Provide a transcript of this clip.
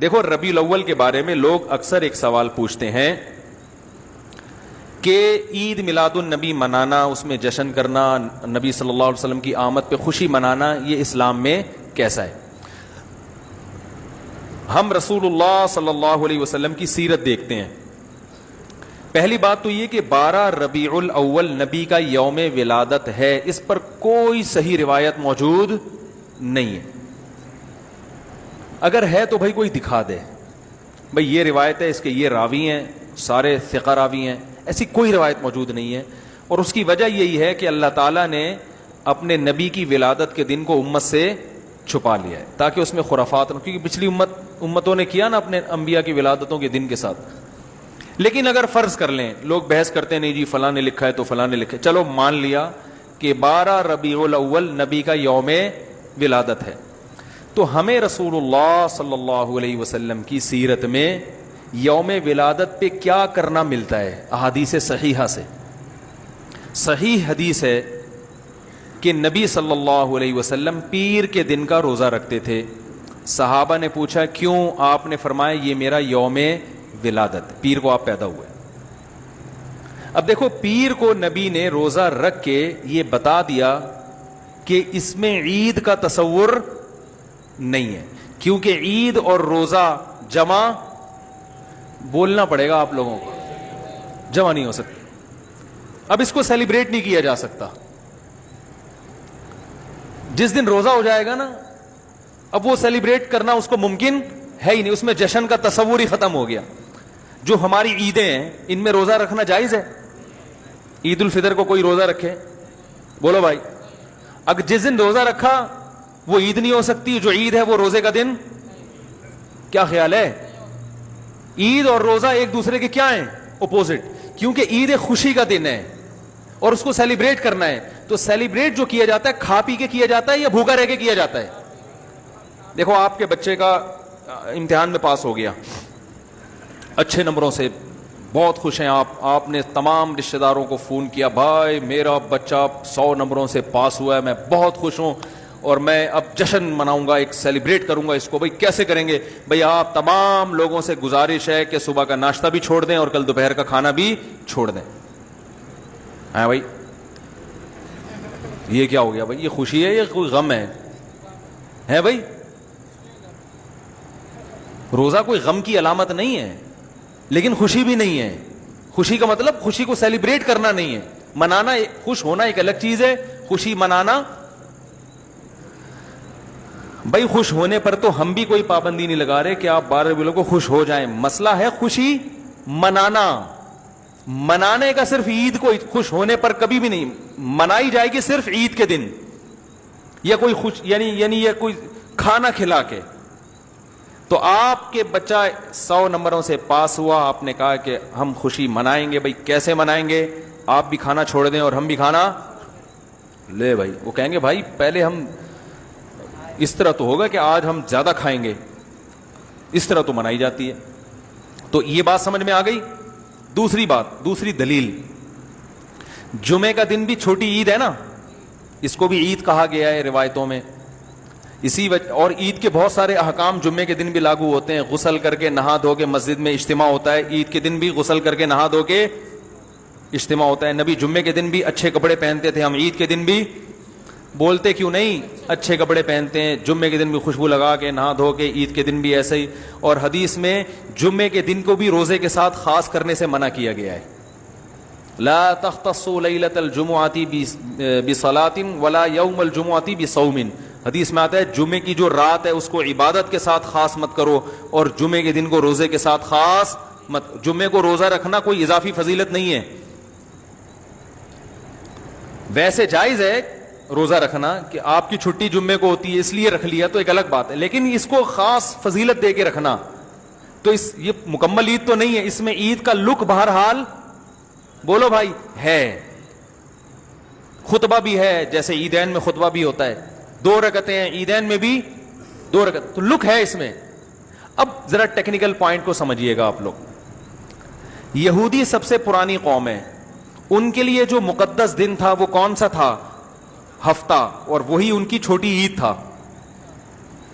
دیکھو ربیع الاول کے بارے میں لوگ اکثر ایک سوال پوچھتے ہیں کہ عید میلاد النبی منانا، اس میں جشن کرنا، نبی صلی اللہ علیہ وسلم کی آمد پہ خوشی منانا، یہ اسلام میں کیسا ہے؟ ہم رسول اللہ صلی اللہ علیہ وسلم کی سیرت دیکھتے ہیں. پہلی بات تو یہ کہ 12 ربیع الاول نبی کا یوم ولادت ہے، اس پر کوئی صحیح روایت موجود نہیں ہے. اگر ہے تو بھائی کوئی دکھا دے، بھائی یہ روایت ہے، اس کے یہ راوی ہیں، سارے ثقہ راوی ہیں. ایسی کوئی روایت موجود نہیں ہے، اور اس کی وجہ یہی ہے کہ اللہ تعالیٰ نے اپنے نبی کی ولادت کے دن کو امت سے چھپا لیا ہے تاکہ اس میں خرافات نہ، کیونکہ پچھلی امتوں نے کیا نا اپنے انبیاء کی ولادتوں کے دن کے ساتھ. لیکن اگر فرض کر لیں، لوگ بحث کرتے ہیں نہیں جی فلاں نے لکھا ہے تو فلاں نے لکھا ہے، چلو مان لیا کہ 12 ربیع الاول نبی کا یوم ولادت ہے، تو ہمیں رسول اللہ صلی اللہ علیہ وسلم کی سیرت میں یوم ولادت پہ کیا کرنا ملتا ہے؟ احادیث صحیحہ سے صحیح حدیث ہے کہ نبی صلی اللہ علیہ وسلم پیر کے دن کا روزہ رکھتے تھے. صحابہ نے پوچھا کیوں؟ آپ نے فرمایا یہ میرا یوم ولادت، پیر کو آپ پیدا ہوئے. اب دیکھو پیر کو نبی نے روزہ رکھ کے یہ بتا دیا کہ اس میں عید کا تصور نہیں ہے، کیونکہ عید اور روزہ جمع بولنا پڑے گا آپ لوگوں کو، جمع نہیں ہو سکتی. اب اس کو سیلیبریٹ نہیں کیا جا سکتا. جس دن روزہ ہو جائے گا نا، اب وہ سیلیبریٹ کرنا اس کو ممکن ہے ہی نہیں، اس میں جشن کا تصور ہی ختم ہو گیا. جو ہماری عیدیں ہیں ان میں روزہ رکھنا جائز ہے. عید الفطر کو کوئی روزہ رکھے؟ بولو بھائی. اگر جس دن روزہ رکھا وہ عید نہیں ہو سکتی، جو عید ہے وہ روزے کا دن. کیا خیال ہے؟ عید اور روزہ ایک دوسرے کے کیا ہیں؟ اپوزٹ. کیونکہ عید ایک خوشی کا دن ہے اور اس کو سیلیبریٹ کرنا ہے، تو سیلیبریٹ جو کیا جاتا ہے کھا پی کے کیا جاتا ہے یا بھوکا رہ کے کیا جاتا ہے؟ دیکھو آپ کے بچے کا امتحان میں پاس ہو گیا اچھے نمبروں سے، بہت خوش ہیں آپ نے تمام رشتہ داروں کو فون کیا، بھائی میرا بچہ 100 نمبروں سے پاس ہوا ہے، میں بہت خوش ہوں اور میں اب جشن مناؤں گا، ایک سیلیبریٹ کروں گا اس کو. بھائی کیسے کریں گے؟ بھائی آپ تمام لوگوں سے گزارش ہے کہ صبح کا ناشتہ بھی چھوڑ دیں اور کل دوپہر کا کھانا بھی چھوڑ دیں. ہاں بھائی یہ کیا ہو گیا بھائی؟ یہ خوشی ہے یا کوئی غم ہے بھائی؟ روزہ کوئی غم کی علامت نہیں ہے، لیکن خوشی بھی نہیں ہے. خوشی کا مطلب خوشی کو سیلیبریٹ کرنا نہیں ہے، منانا. خوش ہونا ایک الگ چیز ہے، خوشی منانا. بھائی خوش ہونے پر تو ہم بھی کوئی پابندی نہیں لگا رہے کہ آپ 12 ربیع کو خوش ہو جائیں. مسئلہ ہے خوشی منانا. منانے کا صرف عید کو خوش ہونے پر کبھی بھی نہیں منائی جائے گی، صرف عید کے دن یا کوئی خوش یعنی یا کوئی کھانا کھلا کے. تو آپ کے بچہ 100 نمبروں سے پاس ہوا، آپ نے کہا کہ ہم خوشی منائیں گے. بھائی کیسے منائیں گے؟ آپ بھی کھانا چھوڑ دیں اور ہم بھی کھانا لے. بھائی وہ کہیں گے بھائی پہلے ہم اس طرح تو ہوگا کہ آج ہم زیادہ کھائیں گے، اس طرح تو منائی جاتی ہے. تو یہ بات سمجھ میں آ گئی. دوسری بات، دوسری دلیل، جمعے کا دن بھی چھوٹی عید ہے نا، اس کو بھی عید کہا گیا ہے روایتوں میں. اسی وجہ اور عید کے بہت سارے احکام جمعے کے دن بھی لاگو ہوتے ہیں. غسل کر کے نہا دھو کے مسجد میں اجتماع ہوتا ہے، عید کے دن بھی غسل کر کے نہا دھو کے اجتماع ہوتا ہے. نبی جمعے کے دن بھی اچھے کپڑے پہنتے تھے، ہم عید کے دن بھی بولتے کیوں نہیں اچھے کپڑے پہنتے ہیں؟ جمعے کے دن بھی خوشبو لگا کے نہا دھو کے، عید کے دن بھی ایسے ہی. اور حدیث میں جمعے کے دن کو بھی روزے کے ساتھ خاص کرنے سے منع کیا گیا ہے. لا تختصوا لیلۃ الجمعۃ بصلاۃ ولا یوم الجمعۃ بصوم. حدیث میں آتا ہے جمعے کی جو رات ہے اس کو عبادت کے ساتھ خاص مت کرو اور جمعے کے دن کو روزے کے ساتھ خاص مت. جمعے کو روزہ رکھنا کوئی اضافی فضیلت نہیں ہے. ویسے جائز ہے روزہ رکھنا کہ آپ کی چھٹی جمعے کو ہوتی ہے اس لیے رکھ لیا تو ایک الگ بات ہے، لیکن اس کو خاص فضیلت دے کے رکھنا تو یہ مکمل عید تو نہیں ہے. اس میں عید کا لک بہرحال بولو بھائی ہے، خطبہ بھی ہے، جیسے عیدین میں خطبہ بھی ہوتا ہے، 2 رکعتیں ہیں، عیدین میں بھی 2 رکعت، تو لک ہے اس میں. اب ذرا ٹیکنیکل پوائنٹ کو سمجھیے گا آپ لوگ. یہودی سب سے پرانی قوم ہے، ان کے لیے جو مقدس دن تھا وہ کون سا تھا؟ ہفتہ، اور وہی ان کی چھوٹی عید تھا.